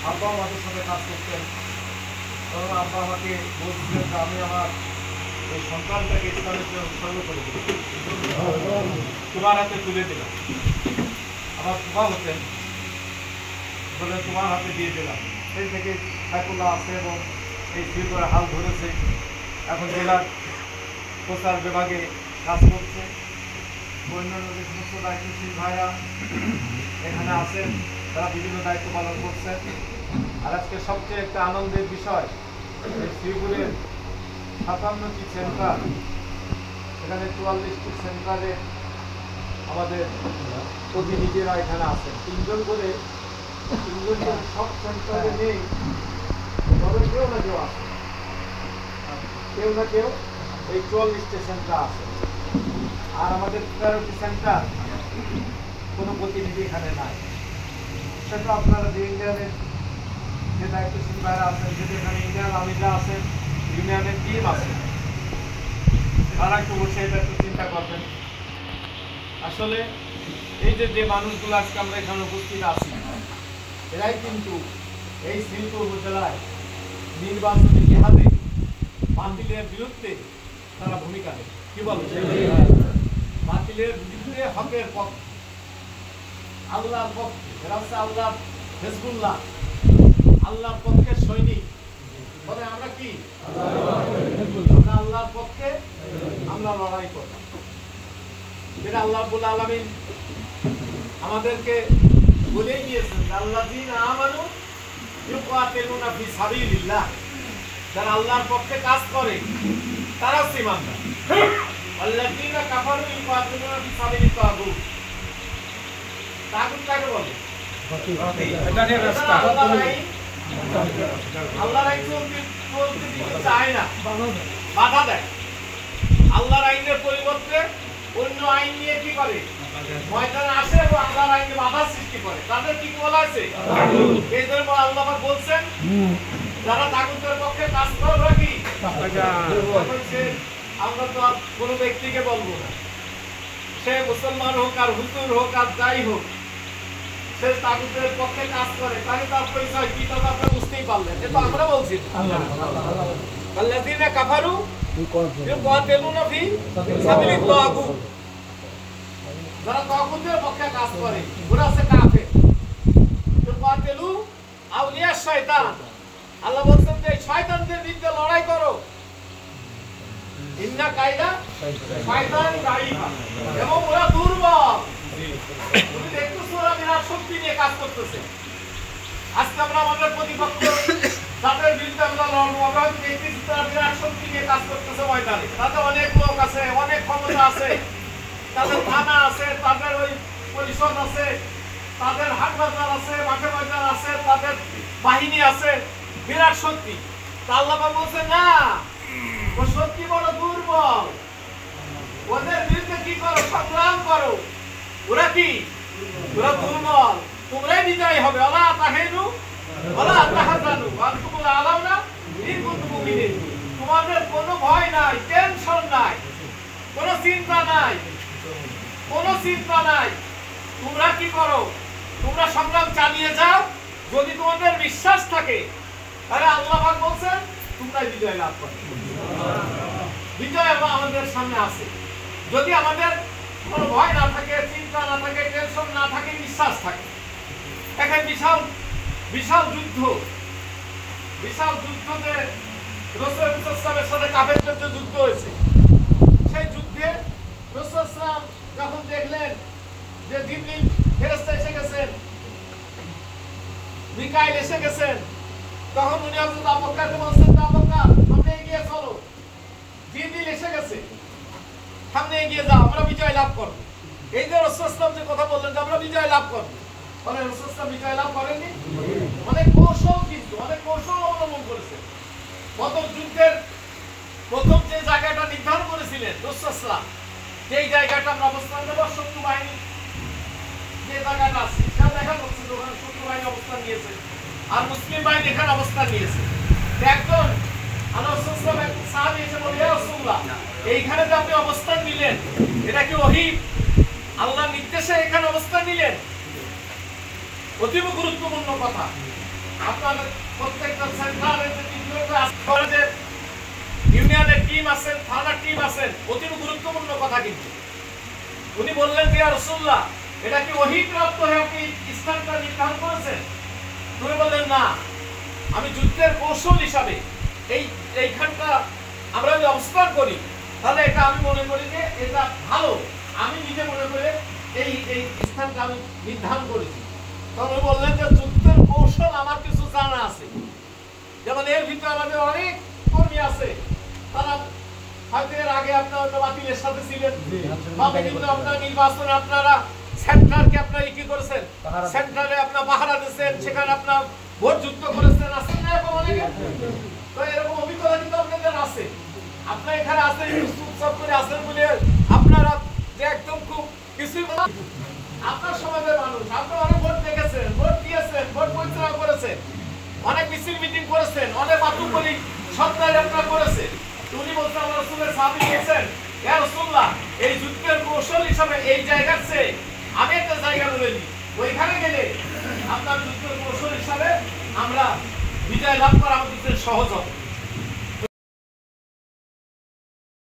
আব্বা আমাদের সাথে কাজ করতেন। তখন আব্বা আমাকে বলছিলেন যে আমি আমার এই সন্তানটাকে ইসলামের জন্য উৎসর্গ করে দিই, তোমার হাতে তুলে দিলাম। আমার ফুফা হতেন, বলে তোমার হাতে দিয়ে দিলাম। সেই থেকে সাইফুল্লাহ আছে এবং এই শিল্পের হাল ধরেছে, এখন জেলার প্রচার বিভাগে কাজ করছে। অন্যান্য যে সমস্ত দায়িত্বশীল ভাইরা এখানে আছেন, তারা বিভিন্ন দায়িত্ব পালন করছেন। আর আজকে সবচেয়ে একটা আনন্দের বিষয়, এই শ্রীপুরের 57টি সেন্টার, এখানে 44টি সেন্টারে আমাদের প্রতিনিধিরা এখানে আছেন। তিনজন করে সব সেন্টারে নেই, তবে কেউ না কেউ আছে, কেউ না কেউ এই 44টি সেন্টার আছে। আর আমাদের 13টি সেন্টার কোনো প্রতিনিধি এখানে নাই। সেটা আপনারা যে ইউনিয়নের যে দায়িত্বশীল ভাইরা আছেন, যদি এখানে ইউনিয়ন আমিরা আছেন, ইউনিয়নের টিম আছে, তারা একটু বসে এটা একটু চিন্তা করবেন। আসলে এই যে মানুষগুলো আজকে আমরা এখানে উপস্থিত আছি, এরাই কিন্তু এই শ্রীপুর উপজেলায় নির্বাচনী জিহাদে বাতিলের বিরুদ্ধে তারা ভূমিকা নেয়। কি বলে? বাতিলের বিরুদ্ধে হকের পক্ষে, আল্লাহর পক্ষে। এরা হচ্ছে আল্লাহর হিজবুল্লাহ, আল্লাহর পক্ষে সৈনিক। বলে আমরা কি? আমরা আল্লাহর পক্ষে আমরা লড়াই করলাম। যেটা আল্লাহ রাব্বুল আলামিন আমাদেরকে বলেই দিয়েছেন, আল্লাযীনা আমানু ইউকাতিলুনা ফি সাবিলিল্লাহ। যারা আল্লাহর পক্ষে কাজ করে তারা ঈমানদার। আল্লাযীনা কাফারু ইউকাতিলুনা ফি সাবিলিত তাগুত। তাগুত কাকে বলে? এটার রাস্তা। আল্লাহর আইন চলতে দিতে চায় না, বাধা দেয়। আল্লাহর আইনের পরিবর্তে অন্য আইন নিয়ে কি করে? ময়দানে আসে এবং আল্লাহর আইনে বাধা সৃষ্টি করে। তাদের কি বলা আছে? এই জন্য আল্লাহ বলছেন, যারা তাগুতের পক্ষে কাজ করে কি আমরা তো আর কোনো ব্যক্তিকে বলবো না, সে মুসলমান হোক আর হুজুর হোক আর যাই হোক, সে তাগুতের পক্ষে কাজ করে, তাহলে তার পরিচয় কি তা আপনারা বুঝতেই পারলেন। এটা আমরা বলছি আল্লাযীনা কাফারু ইউকাতিলুনা ফি সাবিলিত তাগুত। যারা তাগুতের পক্ষে কাজ করে ওরা হচ্ছে কাফের। ইউকাতিলু আউলিয়া শয়তান। আল্লাহ বলছেন যে শয়তানদের বিরুদ্ধে লড়াই করো। ইন্না কায়দা শয়তান দাঈফা, এবং ওরা দুর্বল। তুমি দেখতেছো ওরা বিরাট শক্তি নিয়ে কাজ করতেছে। আজকে আমরা আমাদের প্রতিপক্ষ তাদের বিরুদ্ধে আমরা লড়বো, আমরা দেখতেছি তারা বিরাট শক্তি নিয়ে কাজ করতেছে ময়দানে। তাদের অনেক লোক আছে, অনেক ক্ষমতা আছে, তাদের থানা আছে, তাদের ওই পরিষদ আছে, তাদের হাট বাজার আছে, মাঠে বাজার আছে, তাদের বাহিনী আছে, বিরাট শক্তি। আল্লাহ বলছে না, ও শক্তি বড় দুর্বল, ওদের বিরুদ্ধে কি করো? সংগ্রাম করো। ওরা কি? ওরা দুর্বল, তোমরাই বিজয়ী হবে। আল্লাহ তাহেনু আল্লাহ তাহাজানু আনতুমুল আলাউনা ইন কুনতুম মুমিনিন। তোমাদের কোনো ভয় নাই, টেনশন নাই, কোনো চিন্তা নাই, কোনো চিন্তা নাই। তোমরা কি করো? তোমরা সংগ্রাম চালিয়ে যাও। যদি তোমাদের বিশ্বাস থাকে, তাহলে আল্লাহ পাক বলছেন তোমরাই বিজয় লাভ করবে। বিজয় আমাদের সামনে আছে। যদি আমাদের কোনো ভয় না থাকে, চিন্তা না থাকে, টেনশন না থাকে, বিশ্বাস থাকে। এখানে বিশাল বিশাল যুদ্ধ, বিশাল যুদ্ধতে রাসূল সাল্লাল্লাহু সাথে কাফেরদের যে যুদ্ধ হয়েছে, সেই যুদ্ধে রাসূল সাল্লাল্লাহু যখন দেখলেন যে জিবরিল ফেরেশতা এসে গেছেন, মিকাইল এসে গেছেন, তখন উনি হযরত আবু বকরকে বলছেন, আবু বকর সামনে এগিয়ে চলো, জিবরিল এসে গেছে, সামনে এগিয়ে যাও, আমরা বিজয় লাভ করব। এই যে রাসূল সাল্লাল্লাহু যে কথা বললেন যে আমরা বিজয় লাভ করব, মানে রাসূল সাল্লাল্লাহু বিজয় লাভ করেননি। অনেক কৌশল, কিন্তু অনেক কৌশল অবলম্বন করেছেন। বদর যুদ্ধের প্রথম যে জায়গাটা নির্ধারণ করেছিলেন রাসূল সাল্লাল্লাহু, সেই জায়গাটা আমরা অবস্থান নেব। শত্রু বাহিনী যে জায়গাটা আছে সেটা দেখা যাচ্ছে, ওখানে শত্রু বাহিনী অবস্থান নিয়েছে আর মুসলিম বাহিনী এখানে অবস্থান নিয়েছে। একজন রাসূল সাল্লাল্লাহু সাহাবী এসে বলে, ইয়া রাসূলুল্লাহ, এইখানে যে আপনি অবস্থান নিলেন, এটা কি ওহী আল্লাহর নির্দেশে এখানে অবস্থান নিলেন? অতীব গুরুত্বপূর্ণ কথা। আপনাদের প্রত্যেকটা সেন্টারের যে ইউনিয়নের টিম আছেন, থানার টিম আছেন, অতি গুরুত্বপূর্ণ কথা কিন্তু উনি বললেন যে ইয়া রাসূলুল্লাহ এটা কি ওহীপ্রাপ্ত হয়ে আপনি স্থানটা নির্ধারণ করেছেন? উনি বললেন না, আমি যুদ্ধের কৌশল হিসাবে এইখানটা আমরা যদি অবস্থান করি তাহলে এটা আমি মনে করি যে এটা ভালো, আমি নিজে মনে করে এই স্থানটা আমি নির্ধারণ করেছি। তখন উনি বললেন যে যুদ্ধের কৌশল আমার কিছু জানা আছে, যেমন এর ভিতরে আমাদের অনেক কর্মী আছে, তারা হয়তো এর আগে আপনারা বাতিলের সাথে ছিলেন বা বিভিন্ন আপনার নির্বাচনে আপনারা সেন্টারকে আপনারা কি করেছেন, সেন্টারে আপনারা পাহারা দিয়েছেন, সেখানে আপনার ভোট যুদ্ধ করেছেন, আছেন না এরকম অনেকে? তো এরকম অভিজ্ঞতা কিন্তু আপনাদের আছে। আপনারা এখানে আছেন চুপচাপ করে আছেন বলে আপনারা যে একদম খুব কিছুই আপনার সমাজের মানুষ, আপনারা অনেক ভোট দেখেছেন, ভোট দিয়েছেন, ভোট পরিচালনা করেছেন, অনেক মিছিল মিটিং করেছেন, অনেক বাতুকলি সপ্তাহে আপনারা করেছেন। উনি বলছেন আমার রাসূলের সাহাবী বলছেন ইয়া রাসূলুল্লাহ এই যুদ্ধের কৌশল হিসাবে এই জায়গার চেয়ে আমি একটা জায়গা বলে দিই, ওইখানে গেলে আপনার যুদ্ধের কৌশল হিসাবে আমরা বিজয় লাভ করা আমাদের সহজ হবে।